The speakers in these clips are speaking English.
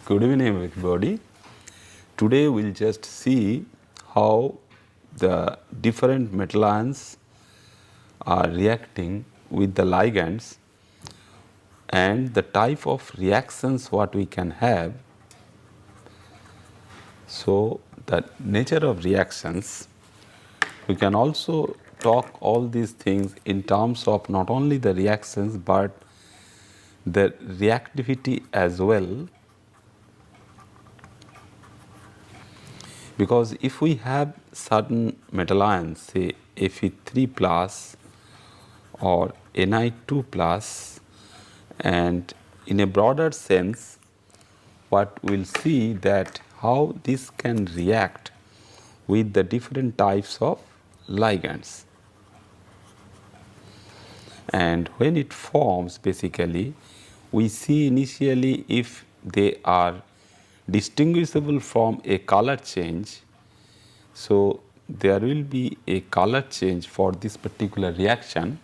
Good evening, everybody. Today we'll just see how the different metal ions are reacting with the ligands and the type of reactions what we can have. So, the nature of reactions, we can also talk all these things in terms of not only the reactions but the reactivity as well. Because if we have certain metal ions, say Fe3 plus or Ni2 plus, and in a broader sense, what we will see that how this can react with the different types of ligands. And when it forms, basically, we see initially if they are distinguishable from a color change. So, there will be a color change for this particular reaction,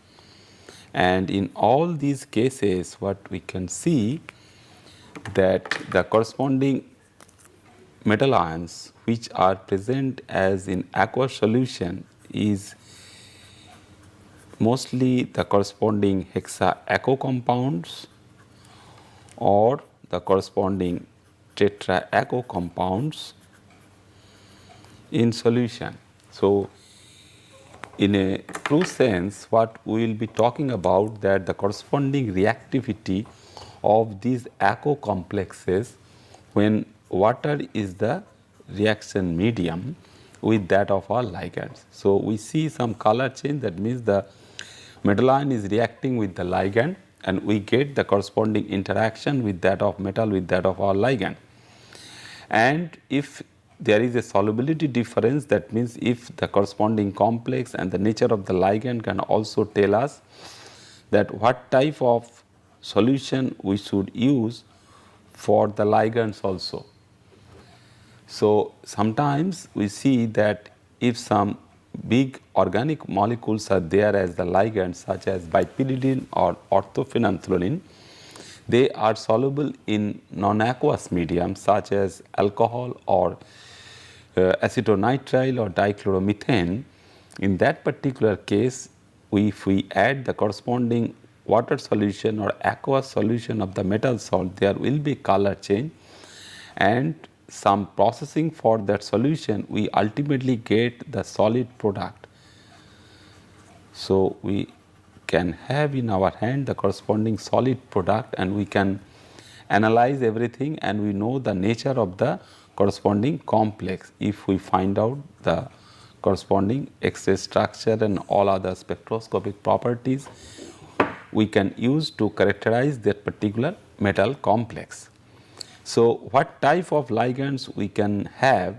and in all these cases what we can see that the corresponding metal ions which are present as in aqueous solution is mostly the corresponding hexa-aquo compounds or the corresponding tetra-aquo compounds in solution. So, in a true sense, what we will be talking about that the corresponding reactivity of these aquo complexes when water is the reaction medium with that of our ligands. So, we see some color change, that means the metal ion is reacting with the ligand and we get the corresponding interaction with that of metal with that of our ligand. And if there is a solubility difference, that means if the corresponding complex and the nature of the ligand can also tell us that what type of solution we should use for the ligands also. So, sometimes we see that if some big organic molecules are there as the ligands such as bipyridine or orthophenanthroline, they are soluble in non-aqueous medium such as alcohol or acetonitrile or dichloromethane. In that particular case, if we add the corresponding water solution or aqueous solution of the metal salt, there will be color change, and some processing for that solution we ultimately get the solid product. So, we can have in our hand the corresponding solid product and we can analyze everything and we know the nature of the corresponding complex if we find out the corresponding X-ray structure and all other spectroscopic properties we can use to characterize that particular metal complex. So, what type of ligands we can have,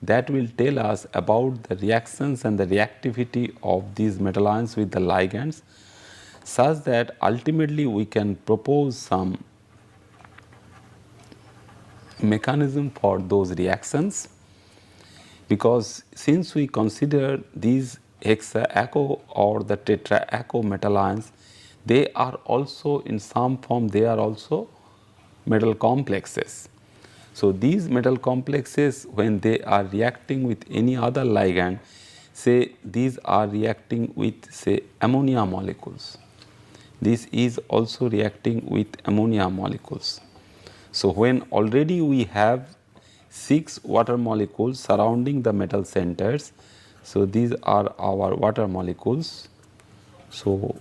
that will tell us about the reactions and the reactivity of these metal ions with the ligands, such that ultimately we can propose some mechanism for those reactions, because since we consider these hexa-aquo or the tetra-aquo metal ions, they are also in some form they are also metal complexes. So, these metal complexes when they are reacting with any other ligand, say these are reacting with say ammonia molecules, this is also reacting with ammonia molecules. So, when already we have 6 water molecules surrounding the metal centers, so these are our water molecules. So,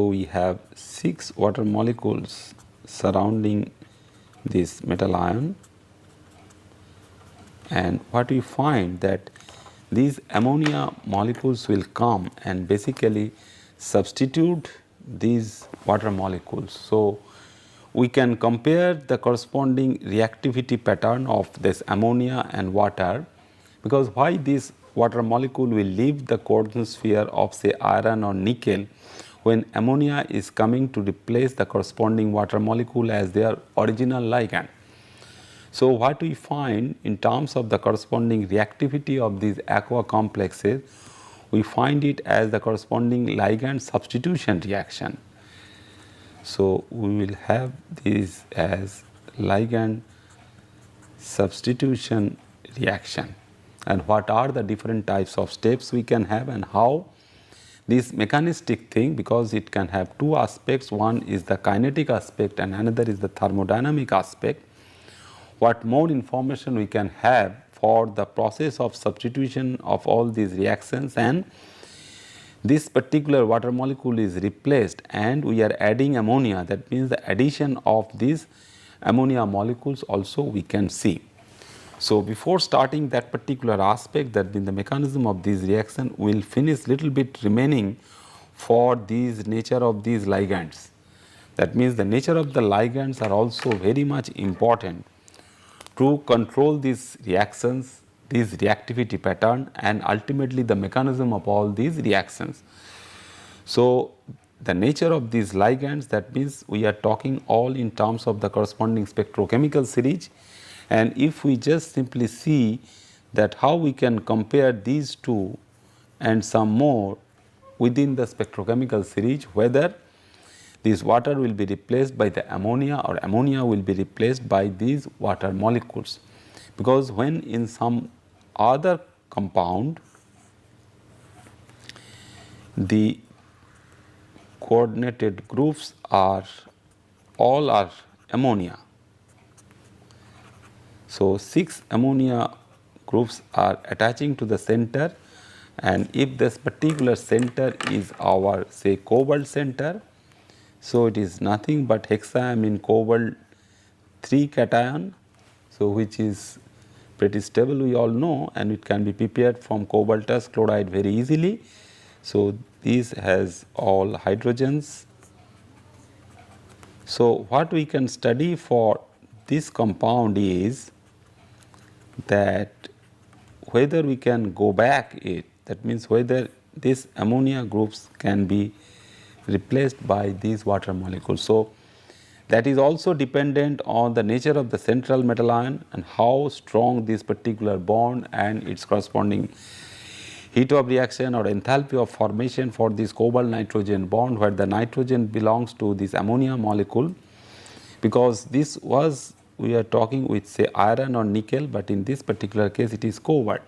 we have 6 water molecules surrounding this metal ion, and what we find that these ammonia molecules will come and basically substitute these water molecules. So, we can compare the corresponding reactivity pattern of this ammonia and water, because why this water molecule will leave the coordinate sphere of say iron or nickel when ammonia is coming to replace the corresponding water molecule as their original ligand. So, what we find in terms of the corresponding reactivity of these aqua complexes, we find it as the corresponding ligand substitution reaction. So, we will have this as ligand substitution reaction, and what are the different types of steps we can have, and how this mechanistic thing, because it can have two aspects, one is the kinetic aspect and another is the thermodynamic aspect. What more information we can have for the process of substitution of all these reactions, and this particular water molecule is replaced and we are adding ammonia, that means the addition of these ammonia molecules also we can see. So, before starting that particular aspect, that means the mechanism of this reaction, we will finish little bit remaining for these nature of these ligands. That means the nature of the ligands are also very much important to control these reactions, this reactivity pattern, and ultimately the mechanism of all these reactions. So, the nature of these ligands, that means we are talking all in terms of the corresponding spectrochemical series, and if we just simply see that how we can compare these two and some more within the spectrochemical series, whether this water will be replaced by the ammonia or ammonia will be replaced by these water molecules. Because when in some other compound the coordinated groups are all are ammonia. So, 6 ammonia groups are attaching to the center, and if this particular center is our say cobalt center, so it is nothing but hexaamine cobalt 3 cation, so which is pretty stable we all know, and it can be prepared from cobaltous chloride very easily. So, this has all hydrogens. So, what we can study for this compound is that whether we can go back it, that means whether these ammonia groups can be replaced by these water molecules. So, that is also dependent on the nature of the central metal ion and how strong this particular bond and its corresponding heat of reaction or enthalpy of formation for this cobalt nitrogen bond, where the nitrogen belongs to this ammonia molecule, because this was we are talking with say iron or nickel, but in this particular case it is cobalt.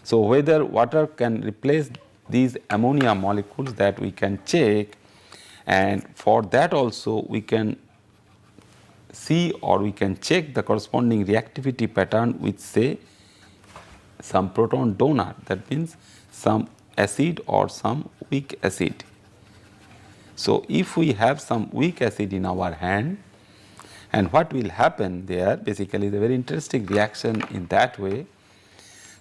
So, whether water can replace these ammonia molecules, that we can check, and for that also we can see or we can check the corresponding reactivity pattern with say some proton donor, that means some acid or some weak acid. So, if we have some weak acid in our hand, and what will happen there, basically the very interesting reaction in that way,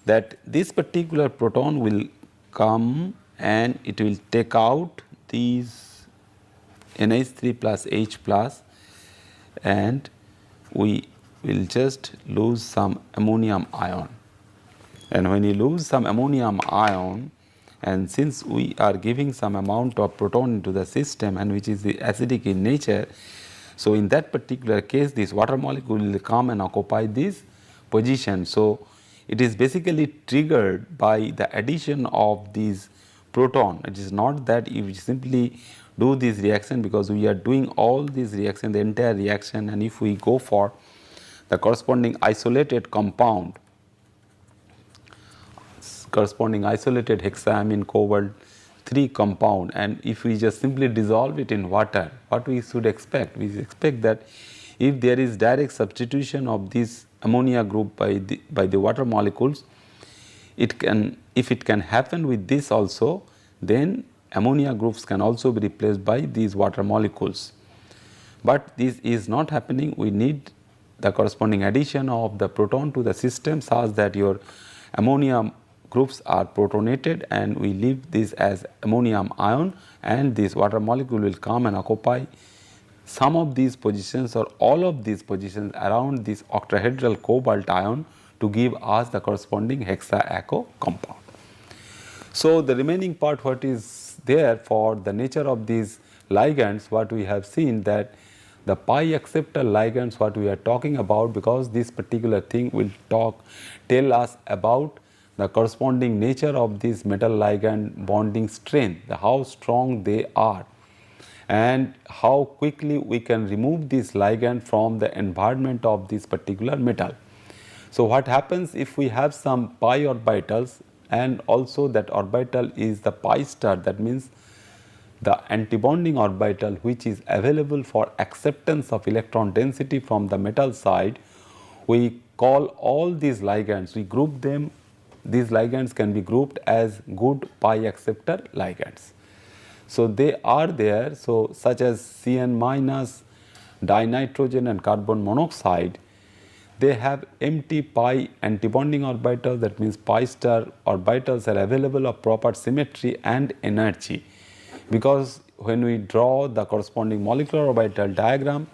that this particular proton will come and it will take out these NH3 plus H plus, and we will just lose some ammonium ion. And when you lose some ammonium ion, and since we are giving some amount of proton into the system and which is the acidic in nature, so in that particular case this water molecule will come and occupy this position. So, it is basically triggered by the addition of these proton. It is not that if we simply do this reaction, because we are doing all these reaction, the entire reaction, and if we go for the corresponding isolated compound, corresponding isolated hexaamine cobalt 3 compound, and if we just simply dissolve it in water, what we should expect? We expect that if there is direct substitution of this ammonia group by the water molecules, it can, if it can happen with this also, then ammonia groups can also be replaced by these water molecules. But this is not happening. We need the corresponding addition of the proton to the system such that your ammonia groups are protonated, and we leave this as ammonium ion, and this water molecule will come and occupy some of these positions or all of these positions around this octahedral cobalt ion to give us the corresponding hexa-aco compound. So, the remaining part what is there for the nature of these ligands, what we have seen that the pi acceptor ligands what we are talking about, because this particular thing will tell us about the corresponding nature of this metal ligand bonding strength, how strong they are, and how quickly we can remove this ligand from the environment of this particular metal. So what happens if we have some pi orbitals, and also that orbital is the pi star, that means the antibonding orbital which is available for acceptance of electron density from the metal side. We call all these ligands, we group them, these ligands can be grouped as good pi acceptor ligands. So they are there, so such as Cn minus, dinitrogen and carbon monoxide, they have empty pi antibonding orbitals, that means pi star orbitals are available of proper symmetry and energy. Because when we draw the corresponding molecular orbital diagram,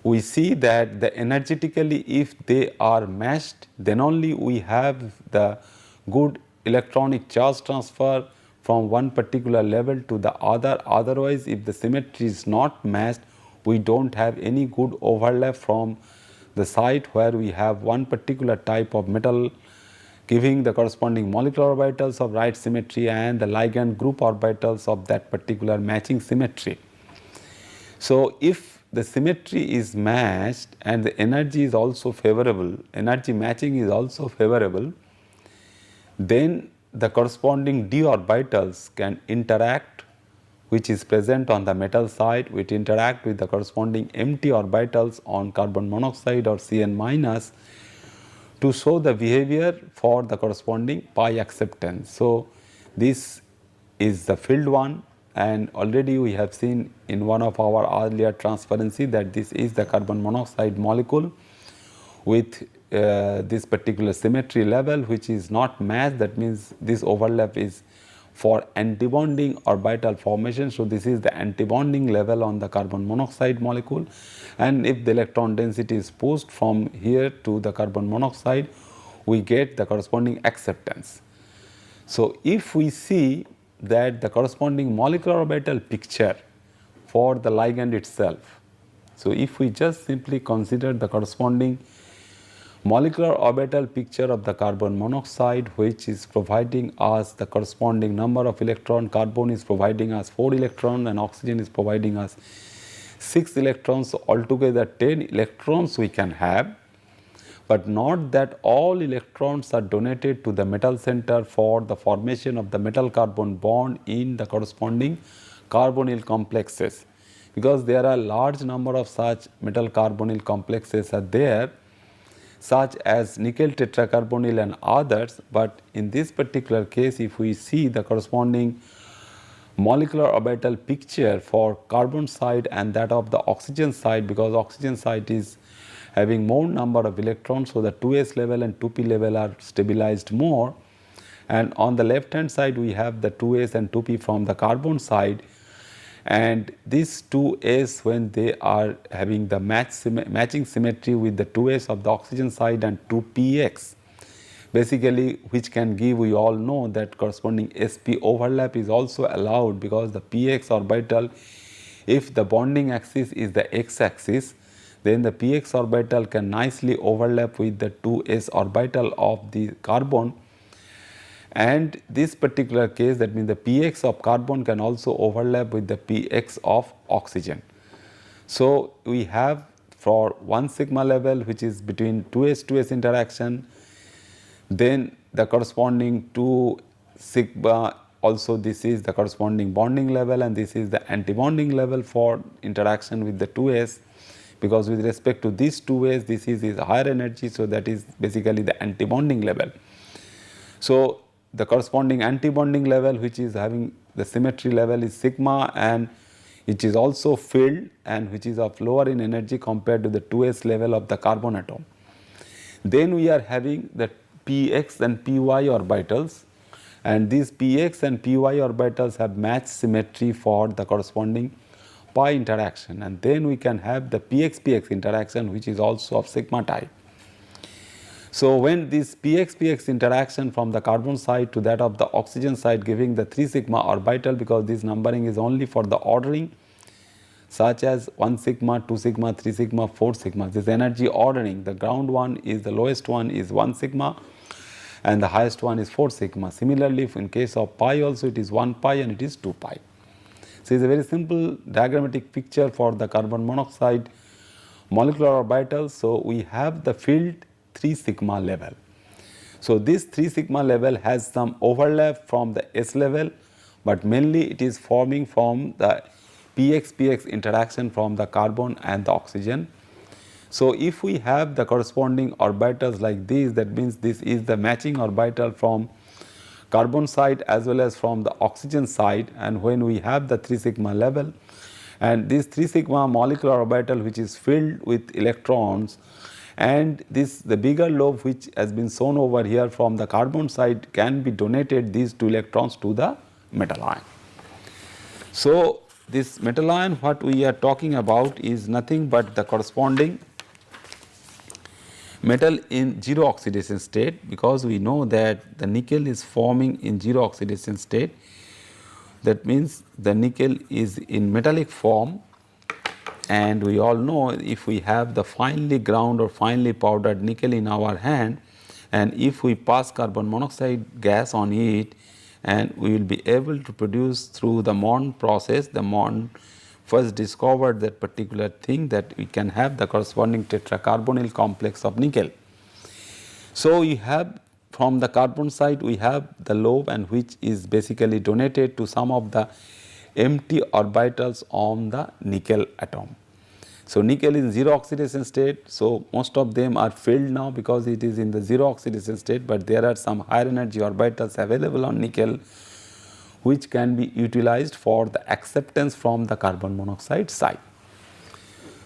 we see that the energetically if they are matched, then only we have the good electronic charge transfer from one particular level to the other. Otherwise, if the symmetry is not matched, we don't have any good overlap from the site where we have one particular type of metal giving the corresponding molecular orbitals of right symmetry and the ligand group orbitals of that particular matching symmetry. So if the symmetry is matched and the energy is also favorable, energy matching is also favorable, then the corresponding d orbitals can interact, which is present on the metal side, which interact with the corresponding empty orbitals on carbon monoxide or Cn minus to show the behavior for the corresponding pi acceptance. So this is the filled one, and already we have seen in one of our earlier transparency that this is the carbon monoxide molecule with this particular symmetry level which is not matched, that means this overlap is for antibonding orbital formation. So this is the antibonding level on the carbon monoxide molecule, and if the electron density is pushed from here to the carbon monoxide, we get the corresponding acceptance. So if we see that the corresponding molecular orbital picture for the ligand itself, so if we just simply consider the corresponding molecular orbital picture of the carbon monoxide, which is providing us the corresponding number of electron, carbon is providing us 4 electrons and oxygen is providing us 6 electrons, so altogether 10 electrons we can have, but not that all electrons are donated to the metal center for the formation of the metal carbon bond in the corresponding carbonyl complexes, because there are large number of such metal carbonyl complexes are there, such as nickel tetracarbonyl and others. But in this particular case, if we see the corresponding molecular orbital picture for carbon side and that of the oxygen side, because oxygen side is having more number of electrons, so the 2s level and 2p level are stabilized more, and on the left hand side we have the 2s and 2p from the carbon side, and these 2s, when they are having the matching symmetry with the 2s of the oxygen side and 2px, basically which can give, we all know that corresponding sp overlap is also allowed, because the px orbital, if the bonding axis is the x axis, then the px orbital can nicely overlap with the 2s orbital of the carbon, and this particular case, that means the px of carbon can also overlap with the px of oxygen. So we have for 1 sigma level which is between 2s interaction, then the corresponding 2 sigma, also this is the corresponding bonding level, and this is the antibonding level for interaction with the 2s, because with respect to these 2s this is higher energy, so that is basically the antibonding level. So the corresponding antibonding level which is having the symmetry level is sigma, and which is also filled and which is of lower in energy compared to the 2s level of the carbon atom. Then we are having the px and py orbitals, and these px and py orbitals have matched symmetry for the corresponding pi interaction, and then we can have the px-px interaction which is also of sigma type. So when this px-px interaction from the carbon side to that of the oxygen side giving the 3 sigma orbital, because this numbering is only for the ordering, such as 1 sigma, 2 sigma, 3 sigma, 4 sigma, this energy ordering, the ground one is the lowest one is 1 sigma, and the highest one is 4 sigma. Similarly, if in case of pi also it is 1 pi and it is 2 pi. So, it is a very simple diagrammatic picture for the carbon monoxide molecular orbitals. So, we have the field 3 sigma level. So, this 3 sigma level has some overlap from the S level, but mainly it is forming from the px-px interaction from the carbon and the oxygen. So, if we have the corresponding orbitals like this, that means this is the matching orbital from carbon side as well as from the oxygen side, and when we have the 3 sigma level and this 3 sigma molecular orbital which is filled with electrons, and this the bigger lobe which has been shown over here from the carbon side can be donated these 2 electrons to the metal ion. So, this metal ion what we are talking about is nothing but the corresponding metal in zero oxidation state, because we know that the nickel is forming in zero oxidation state. That means the nickel is in metallic form, and we all know if we have the finely ground or finely powdered nickel in our hand, and if we pass carbon monoxide gas on it, and we will be able to produce through the Mond process. The Mond first discovered that particular thing, that we can have the corresponding tetracarbonyl complex of nickel. So, we have from the carbon side we have the lobe, and which is basically donated to some of the empty orbitals on the nickel atom. So, nickel is in zero oxidation state. So, most of them are filled now because it is in the zero oxidation state, but there are some higher energy orbitals available on nickel which can be utilized for the acceptance from the carbon monoxide side.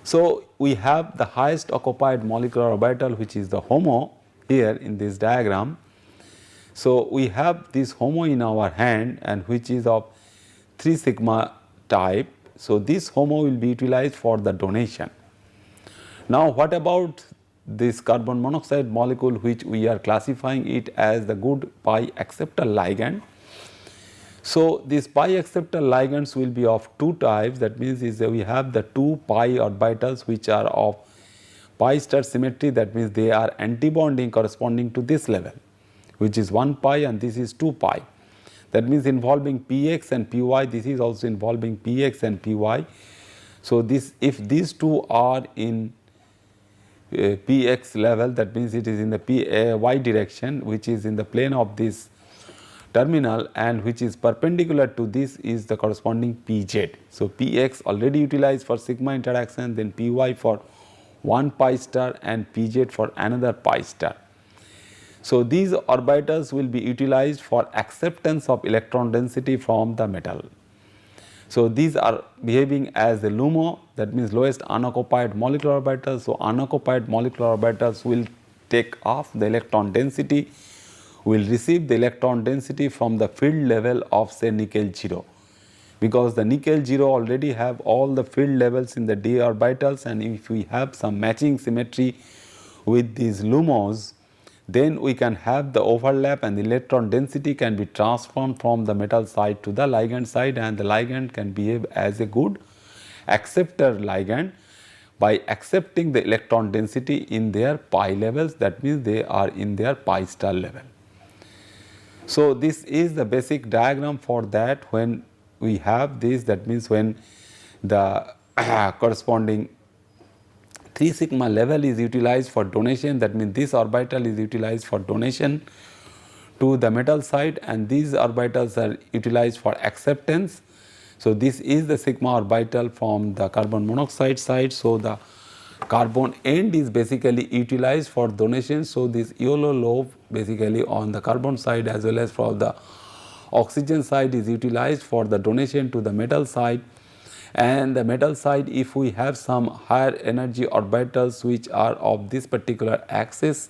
So, we have the highest occupied molecular orbital which is the HOMO here in this diagram. So, we have this HOMO in our hand, and which is of 3 sigma type. So, this HOMO will be utilized for the donation. Now, what about this carbon monoxide molecule which we are classifying it as the good pi acceptor ligand? So, these pi acceptor ligands will be of 2 types. That means is that we have the 2 pi orbitals which are of pi star symmetry. That means they are antibonding corresponding to this level, which is 1 pi and this is 2 pi. That means involving px and py, this is also involving px and py. So, this if these two are in px level, that means it is in the y direction, which is in the plane of this terminal, and which is perpendicular to this is the corresponding pz. So, px already utilized for sigma interaction, then py for 1 pi star and pz for another pi star. So, these orbitals will be utilized for acceptance of electron density from the metal. So, these are behaving as the LUMO, that means lowest unoccupied molecular orbitals. So, unoccupied molecular orbitals will take off the electron density, will receive the electron density from the field level of say nickel 0, because the nickel 0 already have all the field levels in the d orbitals, and if we have some matching symmetry with these LUMOs, then we can have the overlap and the electron density can be transformed from the metal side to the ligand side, and the ligand can behave as a good acceptor ligand by accepting the electron density in their pi levels. That means they are in their pi star level. So, this is the basic diagram for that. When we have this, that means when the corresponding 3 sigma level is utilized for donation, that means this orbital is utilized for donation to the metal side, and these orbitals are utilized for acceptance. So, this is the sigma orbital from the carbon monoxide side. So, the carbon end is basically utilized for donation. So, this yellow lobe basically on the carbon side as well as for the oxygen side is utilized for the donation to the metal side. And the metal side, if we have some higher energy orbitals which are of this particular axis,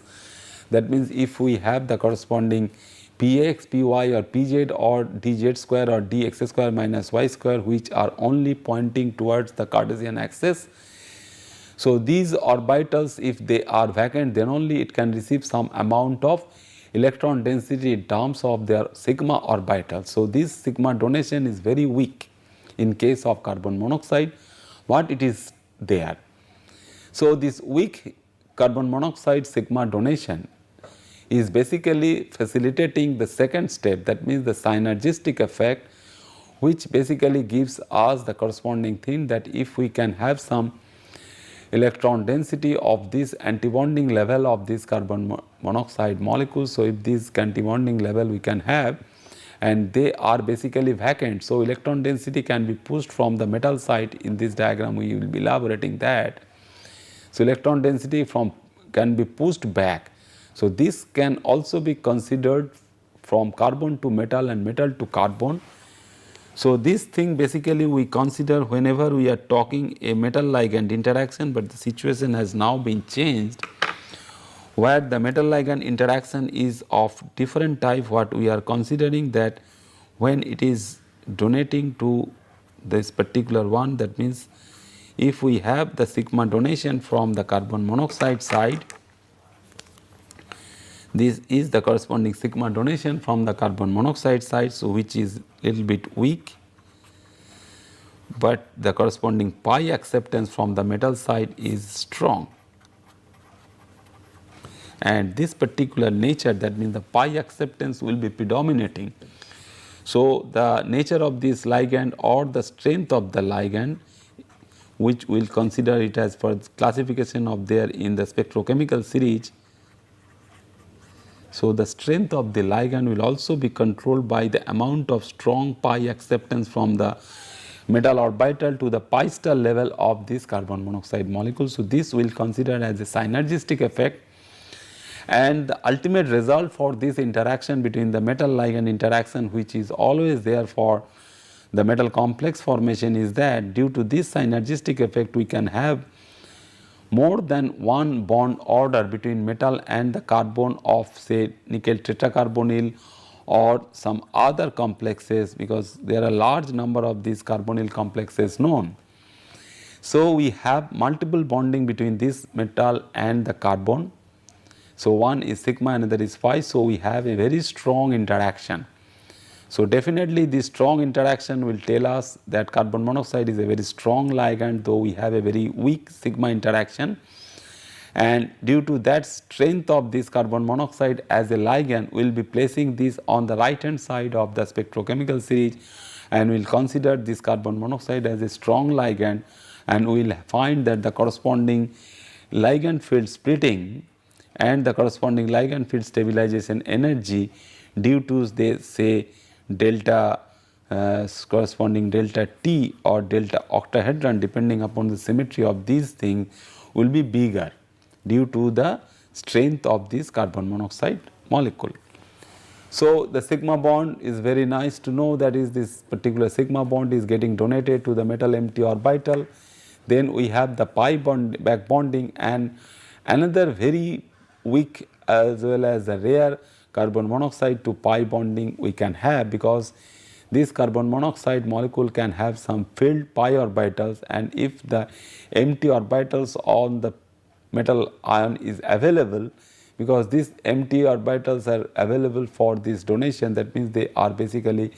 that means if we have the corresponding px, py or pz or dz square or dx square minus y square which are only pointing towards the Cartesian axis. So, these orbitals, if they are vacant, then only it can receive some amount of electron density in terms of their sigma orbital. So, this sigma donation is very weak in case of carbon monoxide, but it is there. So, this weak carbon monoxide sigma donation is basically facilitating the second step, that means the synergistic effect, which basically gives us the corresponding thing that if we can have some electron density of this antibonding level of this carbon monoxide molecules. So, if this antibonding level we can have and they are basically vacant. So, electron density can be pushed from the metal side. In this diagram we will be elaborating that. So, electron density can be pushed back. So, this can also be considered from carbon to metal and metal to carbon. So, this thing basically we consider whenever we are talking a metal ligand interaction, but the situation has now been changed where the metal ligand interaction is of different type. What we are considering that when it is donating to this particular one, that means if we have the sigma donation from the carbon monoxide side, this is the corresponding sigma donation from the carbon monoxide side, so which is little bit weak, but the corresponding pi acceptance from the metal side is strong. And this particular nature, that means the pi acceptance will be predominating. So, the nature of this ligand or the strength of the ligand, which we will consider it as for classification of there in the spectrochemical series. So, the strength of the ligand will also be controlled by the amount of strong pi acceptance from the metal orbital to the pi star level of this carbon monoxide molecule. So, this we will consider as a synergistic effect, and the ultimate result for this interaction between the metal ligand interaction, which is always there for the metal complex formation, is that due to this synergistic effect we can have more than one bond order between metal and the carbon of say nickel tetracarbonyl or some other complexes, because there are a large number of these carbonyl complexes known. So, we have multiple bonding between this metal and the carbon. So, one is sigma, another is phi. So, we have a very strong interaction. So, definitely this strong interaction will tell us that carbon monoxide is a very strong ligand, though we have a very weak sigma interaction, and due to that strength of this carbon monoxide as a ligand, we will be placing this on the right hand side of the spectrochemical series, and we will consider this carbon monoxide as a strong ligand, and we will find that the corresponding ligand field splitting and the corresponding ligand field stabilization energy due to they say delta corresponding delta T or delta octahedron, depending upon the symmetry of these things, will be bigger due to the strength of this carbon monoxide molecule. So, the sigma bond is very nice to know, that is this particular sigma bond is getting donated to the metal empty orbital. Then we have the pi bond back bonding, and another very weak as well as a rare carbon monoxide to pi bonding we can have, because this carbon monoxide molecule can have some filled pi orbitals, and if the empty orbitals on the metal ion is available, because these empty orbitals are available for this donation, that means they are basically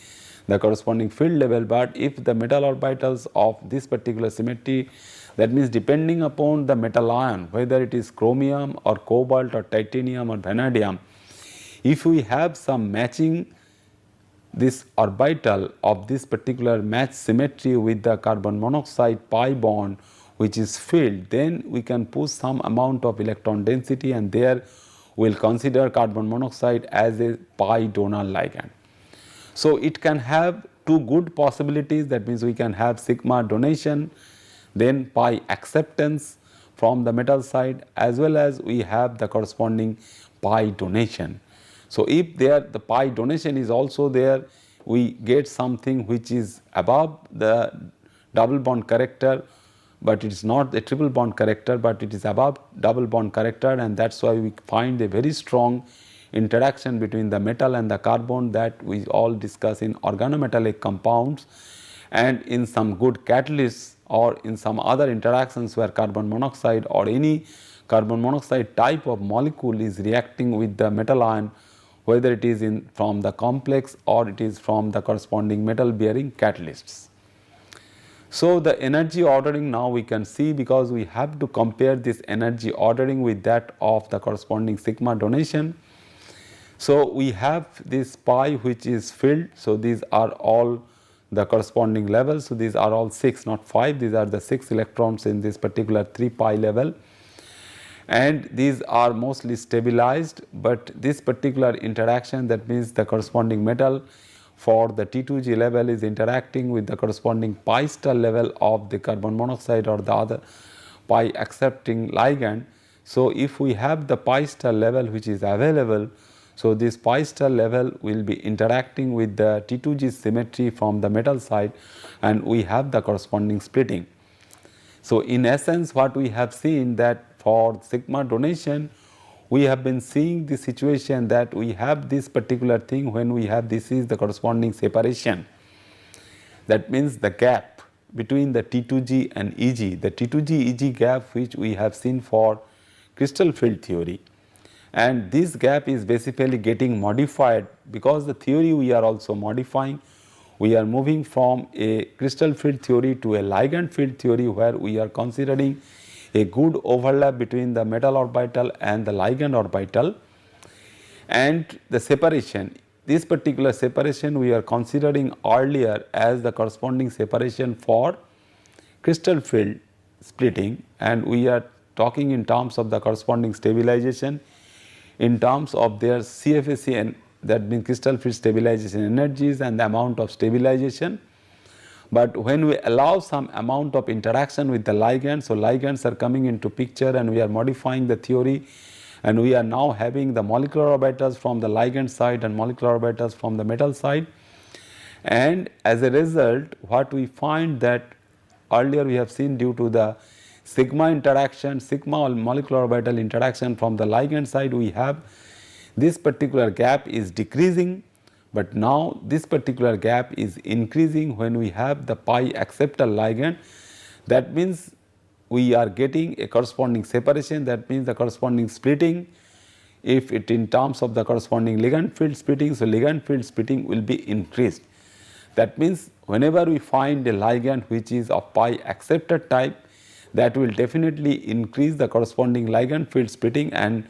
the corresponding field level. But if the metal orbitals of this particular symmetry, that means depending upon the metal ion, whether it is chromium or cobalt or titanium or vanadium, if we have some matching this orbital of this particular match symmetry with the carbon monoxide pi bond which is filled, then we can push some amount of electron density, and there we will consider carbon monoxide as a pi donor ligand. So, it can have two good possibilities, that means we can have sigma donation, then pi acceptance from the metal side, as well as we have the corresponding pi donation. So, if there the pi donation is also there, we get something which is above the double bond character, but it is not a triple bond character, but it is above double bond character, and that is why we find a very strong interaction between the metal and the carbon that we all discuss in organometallic compounds, and in some good catalysts or in some other interactions where carbon monoxide or any carbon monoxide type of molecule is reacting with the metal ion, whether it is from the complex or it is from the corresponding metal bearing catalysts. So, the energy ordering now we can see, because we have to compare this energy ordering with that of the corresponding sigma donation. So we have this pi which is filled, so these are all the corresponding levels. So these are all 6, not 5, these are the 6 electrons in this particular 3 pi level, and these are mostly stabilized, but this particular interaction, that means the corresponding metal for the T2G level is interacting with the corresponding pi star level of the carbon monoxide or the other pi accepting ligand. So if we have the pi star level which is available, so this pi star level will be interacting with the T2G symmetry from the metal side, and we have the corresponding splitting. So in essence, what we have seen that for sigma donation, we have been seeing the situation that we have this particular thing when we have this is the corresponding separation. That means the gap between the T2G and EG, the T2G EG gap which we have seen for crystal field theory, and this gap is basically getting modified because the theory we are also modifying. We are moving from a crystal field theory to a ligand field theory where we are considering a good overlap between the metal orbital and the ligand orbital, and the separation. This particular separation we are considering earlier as the corresponding separation for crystal field splitting, and we are talking in terms of the corresponding stabilization in terms of their CFSE, and that means crystal field stabilization energies and the amount of stabilization. But when we allow some amount of interaction with the ligand, so ligands are coming into picture and we are modifying the theory, and we are now having the molecular orbitals from the ligand side and molecular orbitals from the metal side. And as a result, what we find that earlier we have seen due to the sigma interaction, sigma molecular orbital interaction from the ligand side, we have this particular gap is decreasing, but now this particular gap is increasing when we have the pi acceptor ligand. That means we are getting a corresponding separation, that means the corresponding splitting, if it in terms of the corresponding ligand field splitting, so ligand field splitting will be increased. That means whenever we find a ligand which is of pi acceptor type, that will definitely increase the corresponding ligand field splitting, and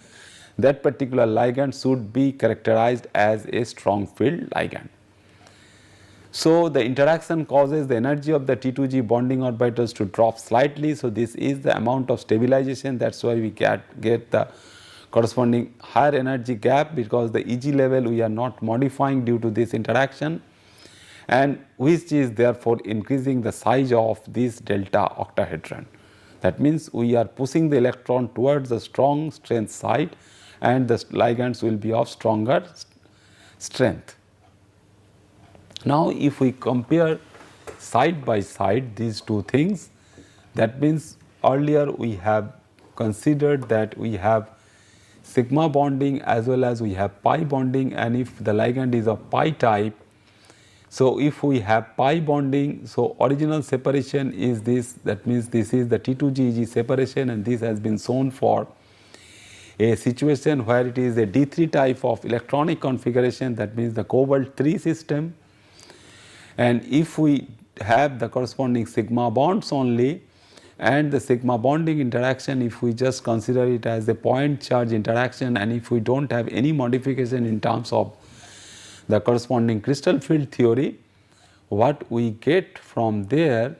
that particular ligand should be characterized as a strong field ligand. So the interaction causes the energy of the T2G bonding orbitals to drop slightly. So this is the amount of stabilization, that's why we get the corresponding higher energy gap, because the EG level we are not modifying due to this interaction, and which is therefore increasing the size of this delta octahedron. That means we are pushing the electron towards the strong strength side, and the ligands will be of stronger strength. Now if we compare side by side these two things, that means earlier we have considered that we have sigma bonding as well as we have pi bonding, and if the ligand is of pi type, so if we have pi bonding, so original separation is this, that means this is the T2G EG separation, and this has been shown for a situation where it is a D3 type of electronic configuration, that means the cobalt 3 system. And if we have the corresponding sigma bonds only, and the sigma bonding interaction, if we just consider it as a point charge interaction, and if we do not have any modification in terms of the corresponding crystal field theory, what we get from there,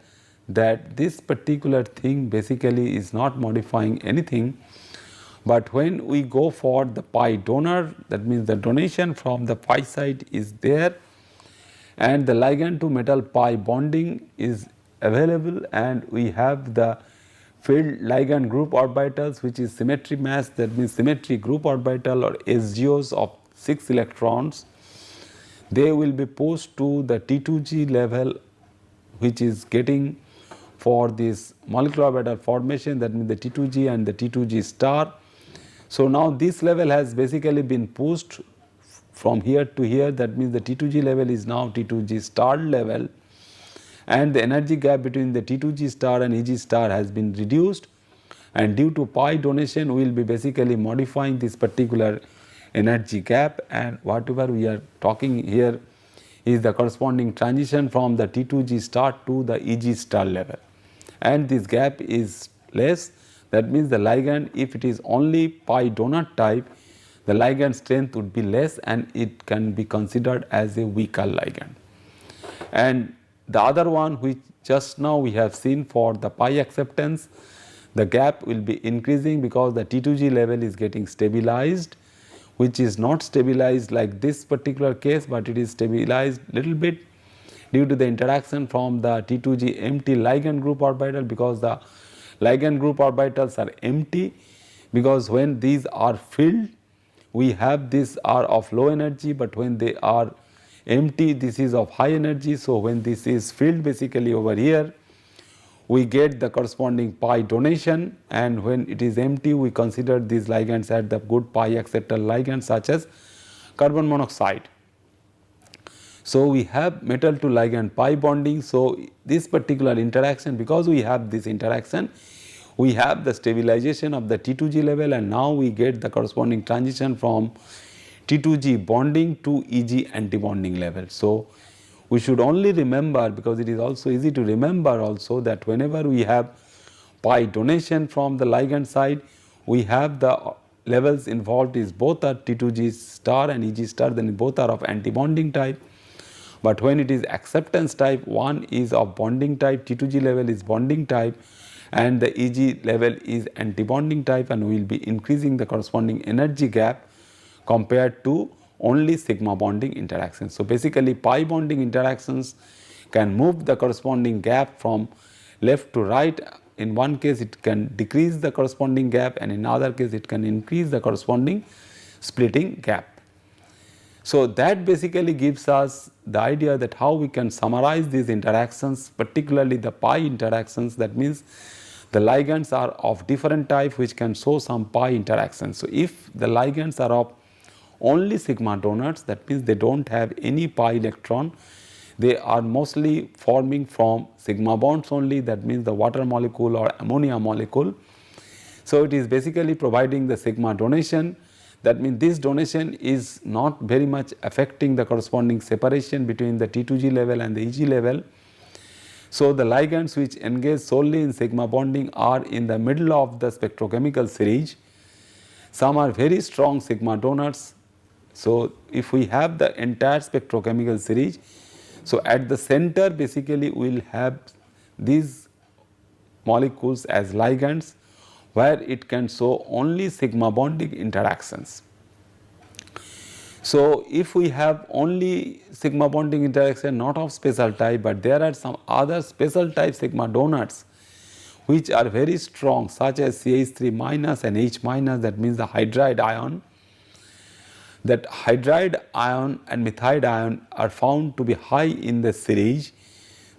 that this particular thing basically is not modifying anything. But when we go for the pi donor, that means the donation from the pi side is there, and the ligand to metal pi bonding is available, and we have the field ligand group orbitals which is symmetry mass, that means symmetry group orbital or SGOs of 6 electrons. They will be pushed to the T2G level, which is getting for this molecular orbital formation, that means the T2G and the T2G star. So now this level has basically been pushed from here to here, that means the T2G level is now T2G star level, and the energy gap between the T2G star and EG star has been reduced, and due to pi donation we will be basically modifying this particular energy gap, and whatever we are talking here is the corresponding transition from the T2G star to the EG star level, and this gap is less. That means the ligand, if it is only pi donor type, the ligand strength would be less and it can be considered as a weaker ligand. And the other one which just now we have seen for the pi acceptance, the gap will be increasing because the T2G level is getting stabilized, which is not stabilized like this particular case, but it is stabilized little bit due to the interaction from the T2G empty ligand group orbital, because the ligand group orbitals are empty, because when these are filled we have these are of low energy, but when they are empty this is of high energy. So when this is filled basically over here we get the corresponding pi donation, and when it is empty we consider these ligands at the good pi acceptor ligands such as carbon monoxide. So we have metal to ligand pi bonding. So this particular interaction, because we have this interaction, we have the stabilization of the T2G level, and now we get the corresponding transition from T2G bonding to EG antibonding level. So we should only remember, because it is also easy to remember also, that whenever we have pi donation from the ligand side, we have the levels involved is both are T2G star and EG star, then both are of antibonding type. But when it is acceptance type, one is of bonding type, T2G level is bonding type and the EG level is antibonding type, and we will be increasing the corresponding energy gap compared to only sigma bonding interactions. So basically pi bonding interactions can move the corresponding gap from left to right. In one case it can decrease the corresponding gap, and in other case it can increase the corresponding splitting gap. So that basically gives us the idea that how we can summarize these interactions, particularly the pi interactions. That means the ligands are of different type which can show some pi interactions. So if the ligands are of only sigma donors, that means they do not have any pi electron, they are mostly forming from sigma bonds only, that means the water molecule or ammonia molecule. So it is basically providing the sigma donation. That means this donation is not very much affecting the corresponding separation between the T2G level and the EG level. So the ligands which engage solely in sigma bonding are in the middle of the spectrochemical series. Some are very strong sigma donors. So if we have the entire spectrochemical series, so at the center basically we will have these molecules as ligands, where it can show only sigma bonding interactions. So if we have only sigma bonding interaction not of special type, but there are some other special type sigma donors which are very strong, such as CH3 minus and H minus, that means the hydride ion. That hydride ion and methide ion are found to be high in the series.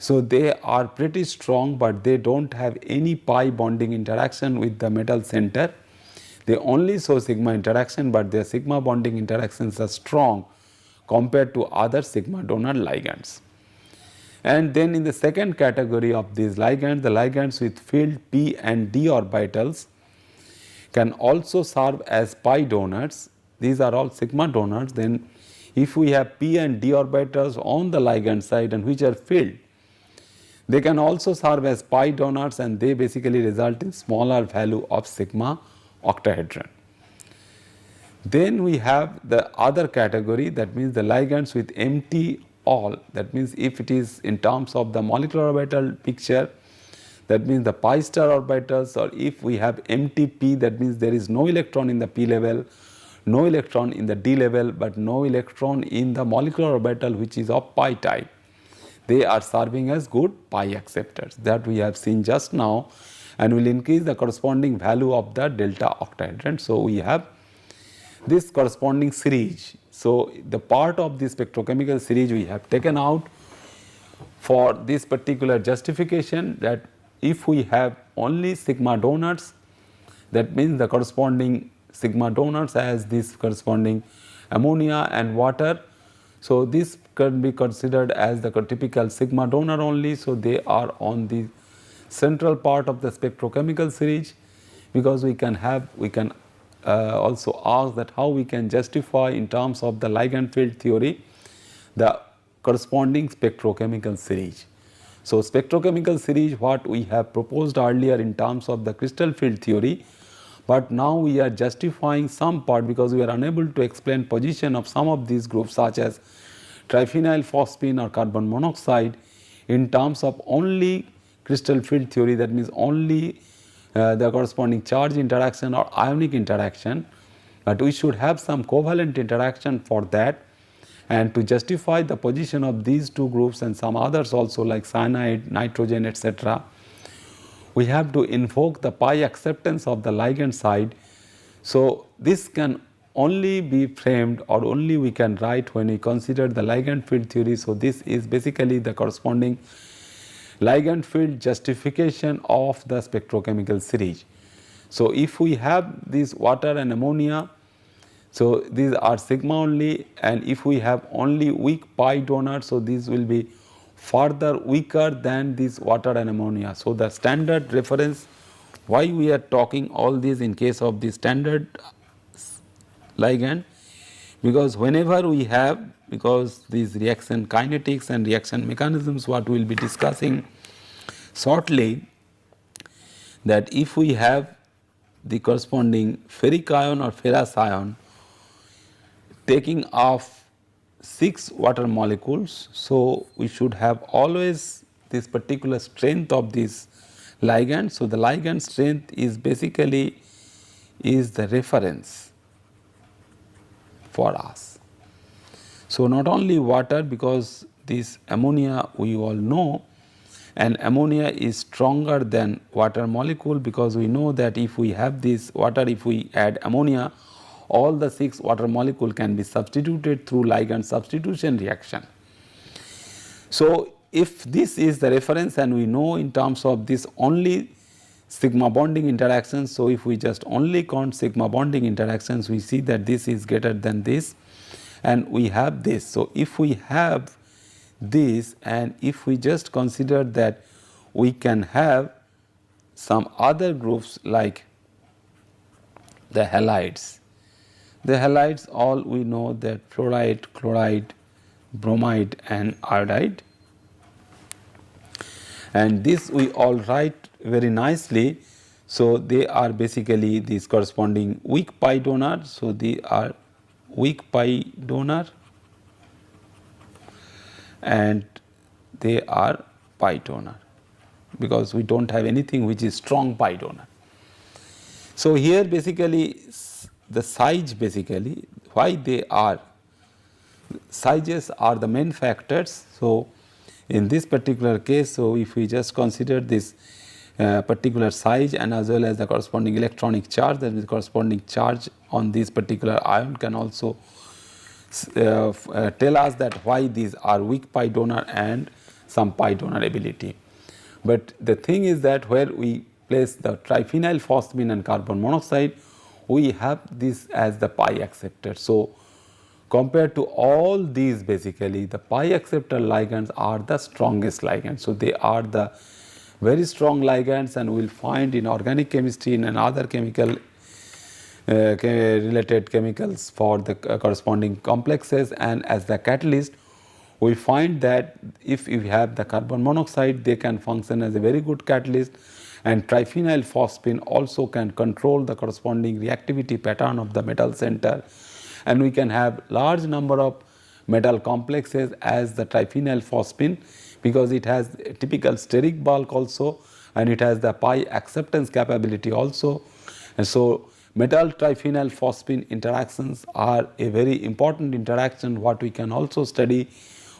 So they are pretty strong, but they do not have any pi bonding interaction with the metal center. They only show sigma interaction, but their sigma bonding interactions are strong compared to other sigma donor ligands. And then in the second category of these ligands, the ligands with filled p and d orbitals can also serve as pi donors. These are all sigma donors. Then if we have p and d orbitals on the ligand side and which are filled, they can also serve as pi donors, and they basically result in smaller value of sigma octahedron. Then we have the other category, that means the ligands with empty all. That means if it is in terms of the molecular orbital picture, that means the pi star orbitals, or if we have empty p, that means there is no electron in the p level, no electron in the d level, but no electron in the molecular orbital which is of pi type. They are serving as good pi acceptors, that we have seen just now, and will increase the corresponding value of the delta octahedron. So we have this corresponding series. So the part of this spectrochemical series we have taken out for this particular justification, that if we have only sigma donors, that means the corresponding sigma donors as this corresponding ammonia and water. So this can be considered as the typical sigma donor only. So they are on the central part of the spectrochemical series, because we can also ask that how we can justify in terms of the ligand field theory the corresponding spectrochemical series. So spectrochemical series, what we have proposed earlier in terms of the crystal field theory, but now we are justifying some part because we are unable to explain position of some of these groups such as triphenyl phosphine or carbon monoxide in terms of only crystal field theory, that means only the corresponding charge interaction or ionic interaction, but we should have some covalent interaction for that. And to justify the position of these two groups and some others also like cyanide, nitrogen, etc., we have to invoke the pi acceptance of the ligand side. So this can only be framed or only we can write when we consider the ligand field theory. So this is basically the corresponding ligand field justification of the spectrochemical series. So if we have this water and ammonia, so these are sigma only, and if we have only weak pi donor, so these will be further weaker than this water and ammonia. So the standard reference, why we are talking all this in case of the standard ligand, because whenever we have, because these reaction kinetics and reaction mechanisms what we will be discussing shortly, that if we have the corresponding ferric ion or ferrous ion taking off 6 water molecules, so we should have always this particular strength of this ligand. So the ligand strength is basically is the reference for us. So not only water, because this ammonia we all know, and ammonia is stronger than water molecule, because we know that if we have this water, if we add ammonia, all the 6 water molecule can be substituted through ligand substitution reaction. So if this is the reference and we know in terms of this only sigma bonding interactions, so if we just only count sigma bonding interactions, we see that this is greater than this and we have this. So if we have this and if we just consider that we can have some other groups like the halides. The halides, all we know that fluoride, chloride, bromide and iodide, and this we all write very nicely. So they are basically these corresponding weak pi donor. So they are weak pi donor and they are pi donor, because we do not have anything which is strong pi donor. So here basically the size, basically why they are, sizes are the main factors. So in this particular case, so if we just consider this particular size and as well as the corresponding electronic charge, that is the corresponding charge on this particular ion can also tell us that why these are weak pi donor and some pi donor ability. But the thing is that where we place the triphenyl phosphine and carbon monoxide, we have this as the pi acceptor. So compared to all these, basically the pi acceptor ligands are the strongest ligands. So they are the very strong ligands, and we will find in organic chemistry and other chemical related chemicals for the corresponding complexes, and as the catalyst we find that if you have the carbon monoxide, they can function as a very good catalyst, and triphenyl phosphine also can control the corresponding reactivity pattern of the metal center, and we can have large number of metal complexes as the triphenyl phosphine, because it has a typical steric bulk also and it has the pi acceptance capability also. And so metal triphenyl phosphine interactions are a very important interaction what we can also study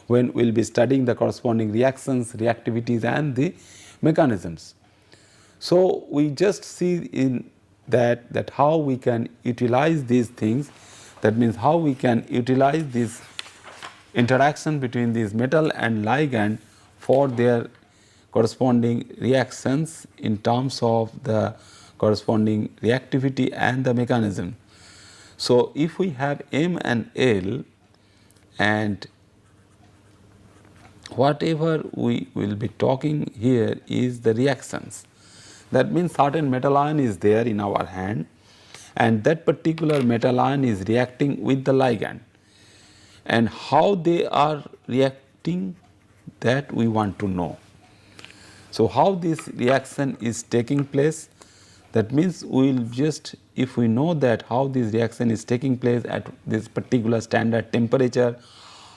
when we will be studying the corresponding reactions, reactivities and the mechanisms. So we just see in that how we can utilize these things, that means how we can utilize this interaction between these metal and ligand for their corresponding reactions in terms of the corresponding reactivity and the mechanism. So if we have M and L, and whatever we will be talking here is the reactions, that means certain metal ion is there in our hand and that particular metal ion is reacting with the ligand, and how they are reacting, that we want to know. So how this reaction is taking place? That means we will just, if we know that how this reaction is taking place at this particular standard temperature,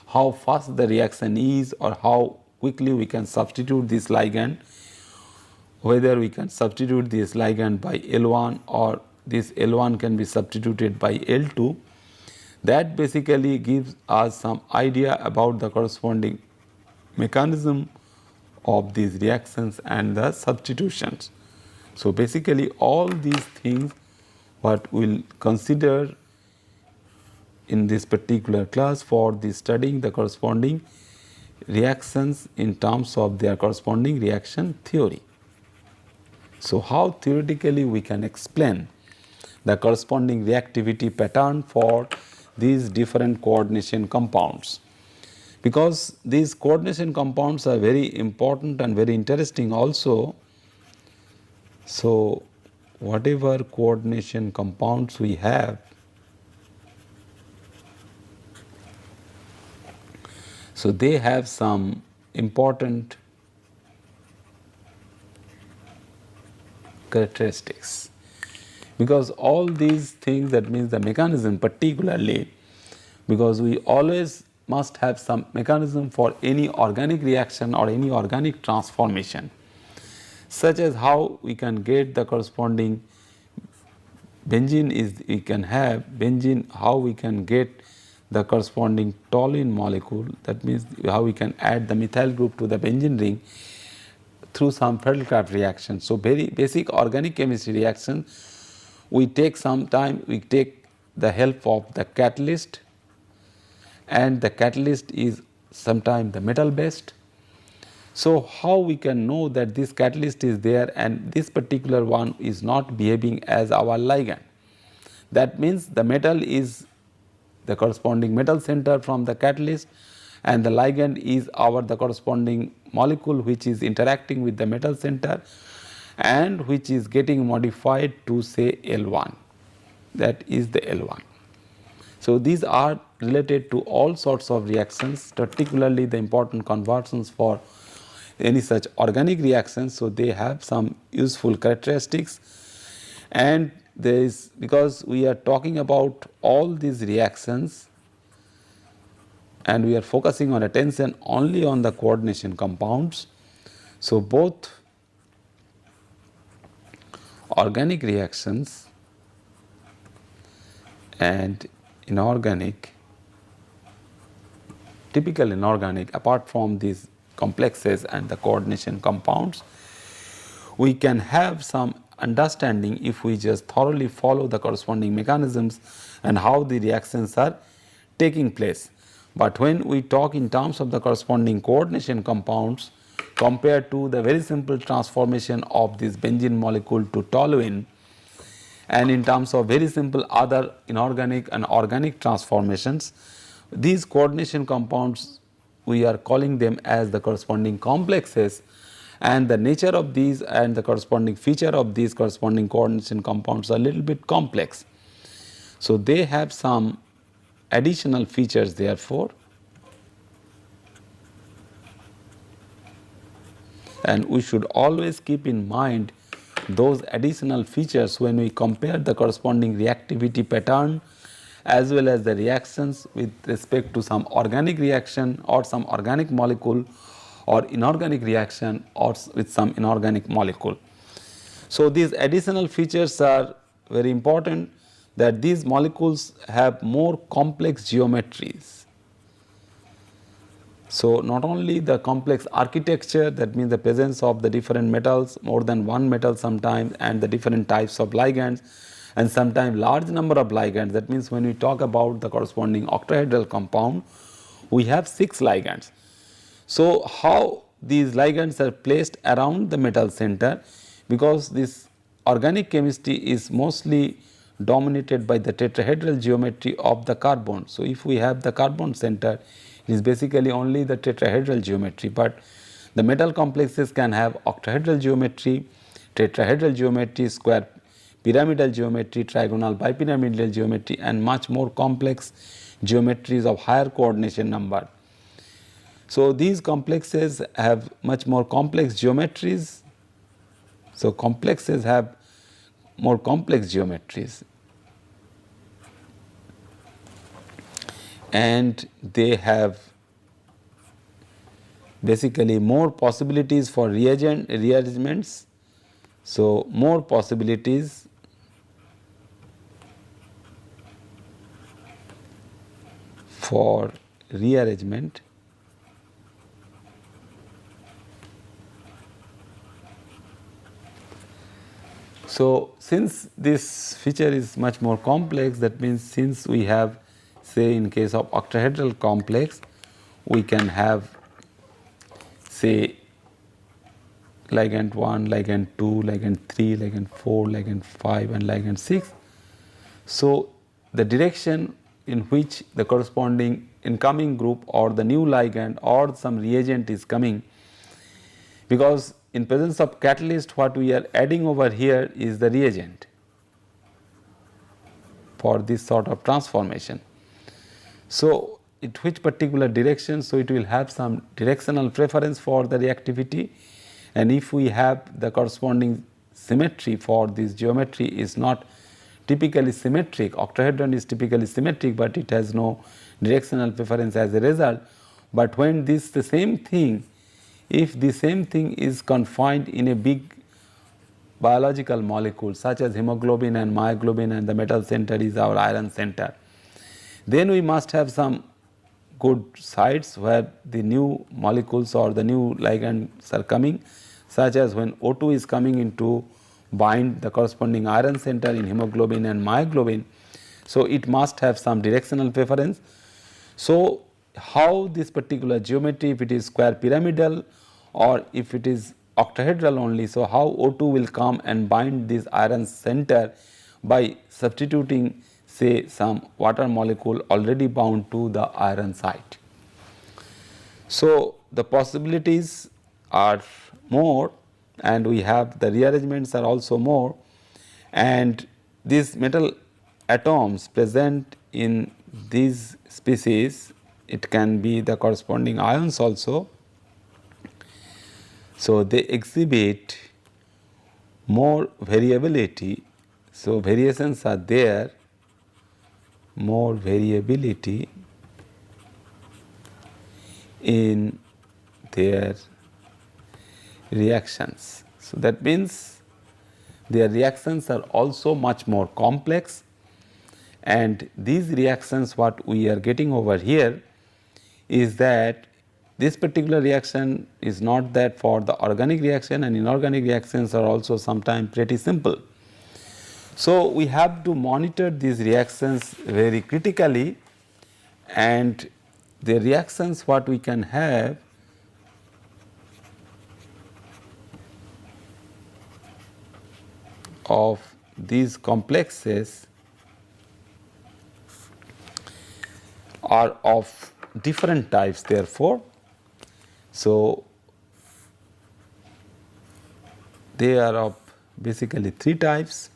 how fast the reaction is, or how quickly we can substitute this ligand, whether we can substitute this ligand by L1 or this L1 can be substituted by L2, that basically gives us some idea about the corresponding mechanism of these reactions and the substitutions. So, basically all these things what we will consider in this particular class for the studying the corresponding reactions in terms of their corresponding reaction theory. So, how theoretically we can explain the corresponding reactivity pattern for these different coordination compounds, because these coordination compounds are very important and very interesting also. So, whatever coordination compounds we have, so they have some important characteristics, because all these things, that means the mechanism particularly, because we always must have some mechanism for any organic reaction or any organic transformation, such as how we can get the corresponding benzene is, we can have benzene, how we can get the corresponding toluene molecule, that means how we can add the methyl group to the benzene ring through some Feldkraft reaction. So, very basic organic chemistry reaction, we take some time, we take the help of the catalyst, and the catalyst is sometimes the metal based. So, how we can know that this catalyst is there and this particular one is not behaving as our ligand? That means the metal is the corresponding metal center from the catalyst, and the ligand is the corresponding molecule which is interacting with the metal center and which is getting modified to say L1, that is the L1. So, these are related to all sorts of reactions, particularly the important conversions for any such organic reactions. So, they have some useful characteristics, and there is, because we are talking about all these reactions and we are focusing on attention only on the coordination compounds. So, both organic reactions and inorganic, typical inorganic, apart from these complexes and the coordination compounds, we can have some understanding if we just thoroughly follow the corresponding mechanisms and how the reactions are taking place. But when we talk in terms of the corresponding coordination compounds compared to the very simple transformation of this benzene molecule to toluene, and in terms of very simple other inorganic and organic transformations, these coordination compounds, we are calling them as the corresponding complexes, and the nature of these and the corresponding feature of these corresponding coordination compounds are a little bit complex. So, they have some additional features therefore, and we should always keep in mind those additional features when we compare the corresponding reactivity pattern as well as the reactions with respect to some organic reaction or some organic molecule or inorganic reaction or with some inorganic molecule. So, these additional features are very important, that these molecules have more complex geometries. So, not only the complex architecture, that means the presence of the different metals, more than one metal sometimes, and the different types of ligands, and sometimes large number of ligands. That means when we talk about the corresponding octahedral compound, we have 6 ligands. So, how these ligands are placed around the metal center, because this organic chemistry is mostly dominated by the tetrahedral geometry of the carbon. So, if we have the carbon center, it is basically only the tetrahedral geometry, but the metal complexes can have octahedral geometry, tetrahedral geometry, square pyramidal geometry, trigonal bipyramidal geometry, and much more complex geometries of higher coordination number. So, these complexes have much more complex geometries. So, complexes have more complex geometries, and they have basically more possibilities for rearrangements. So, more possibilities for rearrangement. So, since this feature is much more complex, that means since we have, say in case of octahedral complex, we can have say ligand 1, ligand 2, ligand 3, ligand 4, ligand 5 and ligand 6. So, the direction in which the corresponding incoming group or the new ligand or some reagent is coming, because in presence of catalyst what we are adding over here is the reagent for this sort of transformation. So, it which particular direction, so it will have some directional preference for the reactivity, and if we have the corresponding symmetry for this geometry is not typically symmetric, octahedron is typically symmetric, but it has no directional preference as a result. But when this the same thing, if the same thing is confined in a big biological molecule such as hemoglobin and myoglobin, and the metal center is our iron center, then we must have some good sites where the new molecules or the new ligands are coming, such as when O2 is coming into bind the corresponding iron center in hemoglobin and myoglobin. So, it must have some directional preference. So, how this particular geometry, if it is square pyramidal or if it is octahedral only, so how O2 will come and bind this iron center by substituting say some water molecule already bound to the iron site. So, the possibilities are more, and we have the rearrangements are also more, and these metal atoms present in these species, it can be the corresponding ions also. So, they exhibit more variability. So, variations are there, more variability in their reactions. So, that means their reactions are also much more complex, and these reactions what we are getting over here is that this particular reaction is not that for the organic reaction, and inorganic reactions are also sometimes pretty simple. So, we have to monitor these reactions very critically, and the reactions what we can have of these complexes are of different types therefore. So, they are of basically 3 types,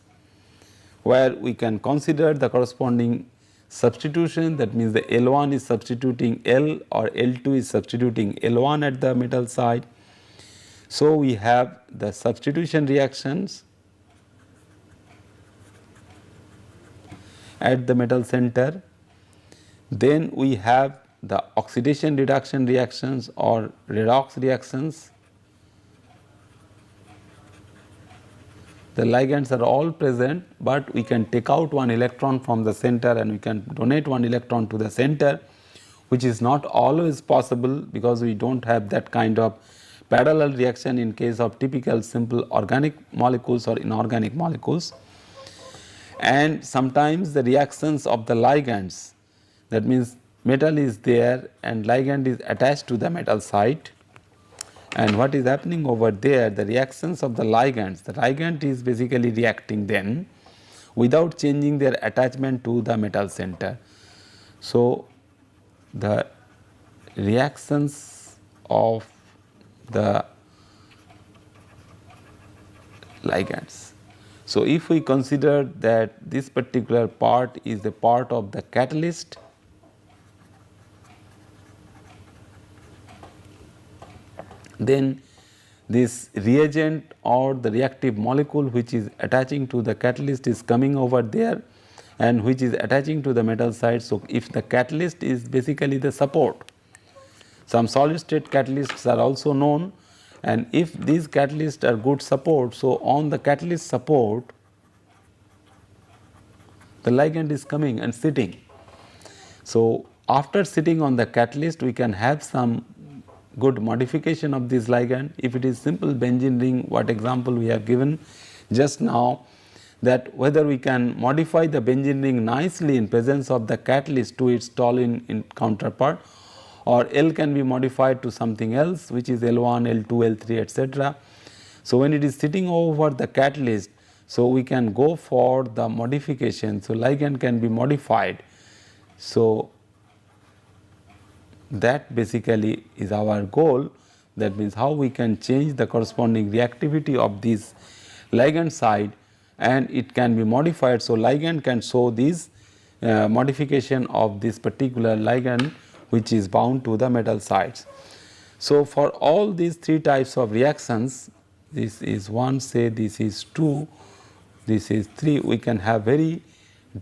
where we can consider the corresponding substitution, that means the L1 is substituting L or L2 is substituting L1 at the metal side. So, we have the substitution reactions at the metal center, then we have the oxidation reduction reactions or redox reactions. The ligands are all present, but we can take out one electron from the center and we can donate one electron to the center, which is not always possible because we do not have that kind of parallel reaction in case of typical simple organic molecules or inorganic molecules. And sometimes the reactions of the ligands, that means metal is there and ligand is attached to the metal site, and what is happening over there, the reactions of the ligand is basically reacting then without changing their attachment to the metal center. So, the reactions of the ligands. So, if we consider that this particular part is the part of the catalyst, then this reagent or the reactive molecule which is attaching to the catalyst is coming over there and which is attaching to the metal side. So, if the catalyst is basically the support, some solid state catalysts are also known, and if these catalysts are good support, so on the catalyst support the ligand is coming and sitting. So, after sitting on the catalyst we can have some good modification of this ligand. If it is simple benzene ring, what example we have given just now, that whether we can modify the benzene ring nicely in presence of the catalyst to its toluene in counterpart, or L can be modified to something else which is L1, L2, L3 etc. So, when it is sitting over the catalyst, so we can go for the modification. So, ligand can be modified. So, that basically is our goal. That means how we can change the corresponding reactivity of this ligand side and it can be modified. So, ligand can show this modification of this particular ligand which is bound to the metal sides. So, for all these three types of reactions, this is 1, say this is 2, this is 3, we can have very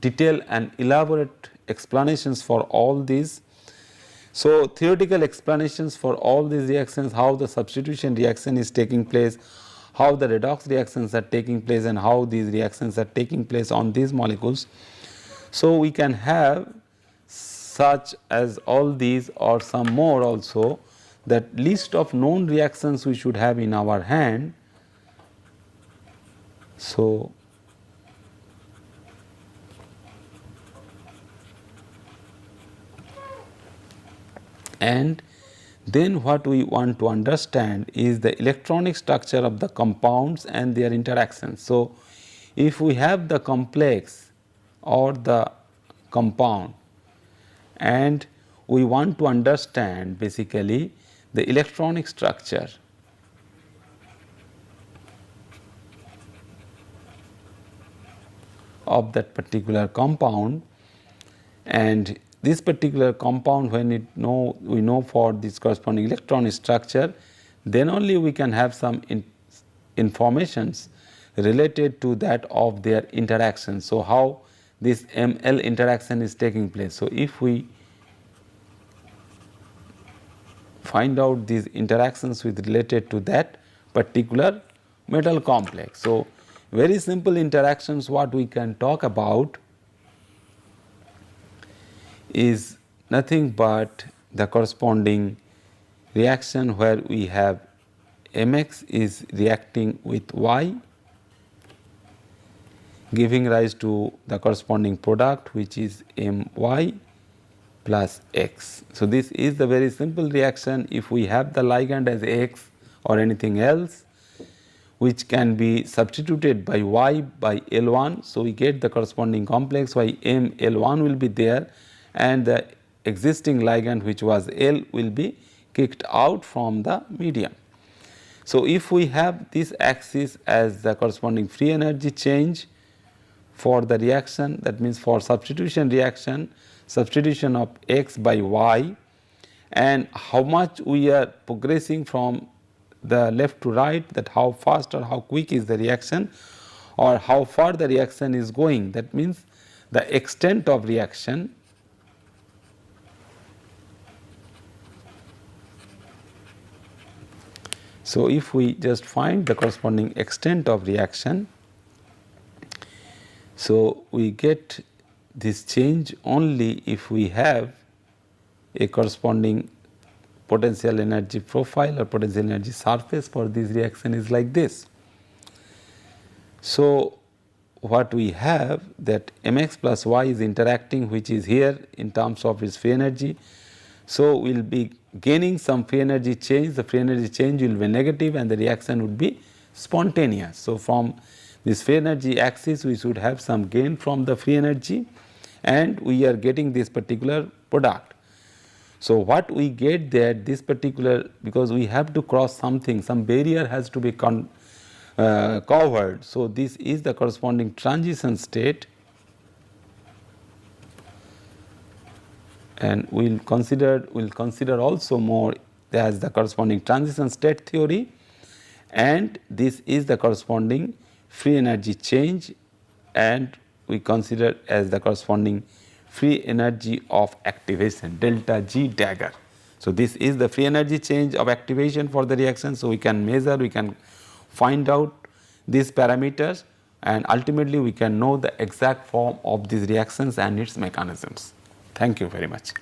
detailed and elaborate explanations for all these. So, theoretical explanations for all these reactions, how the substitution reaction is taking place, how the redox reactions are taking place and how these reactions are taking place on these molecules. So, we can have such as all these or some more also, that list of known reactions we should have in our hand. So, and then what we want to understand is the electronic structure of the compounds and their interactions. So, if we have the complex or the compound and we want to understand basically the electronic structure of that particular compound, and this particular compound when we know for this corresponding electronic structure, then only we can have some informations related to that of their interaction. So, how this ML interaction is taking place. So, if we find out these interactions with related to that particular metal complex. So, very simple interactions what we can talk about is nothing but the corresponding reaction where we have Mx is reacting with Y, giving rise to the corresponding product which is My plus X. So, this is the very simple reaction. If we have the ligand as X or anything else which can be substituted by Y by L1, so we get the corresponding complex why ML1 will be there and the existing ligand which was L will be kicked out from the medium. So, if we have this axis as the corresponding free energy change for the reaction, that means for substitution reaction, substitution of X by Y and how much we are progressing from the left to right, that how fast or how quick is the reaction or how far the reaction is going, that means the extent of reaction. So, if we just find the corresponding extent of reaction, so we get this change only if we have a corresponding potential energy profile or potential energy surface for this reaction is like this. So, what we have that Mx plus Y is interacting which is here in terms of its free energy. So, we will be gaining some free energy change, the free energy change will be negative and the reaction would be spontaneous. So, from this free energy axis we should have some gain from the free energy and we are getting this particular product. So, what we get there this particular, because we have to cross something, some barrier has to be covered. So, this is the corresponding transition state and we will consider also more as the corresponding transition state theory, and this is the corresponding free energy change, and we consider as the corresponding free energy of activation, delta G dagger. So, this is the free energy change of activation for the reaction. So, we can measure, we can find out these parameters, and ultimately we can know the exact form of these reactions and its mechanisms. Thank you very much.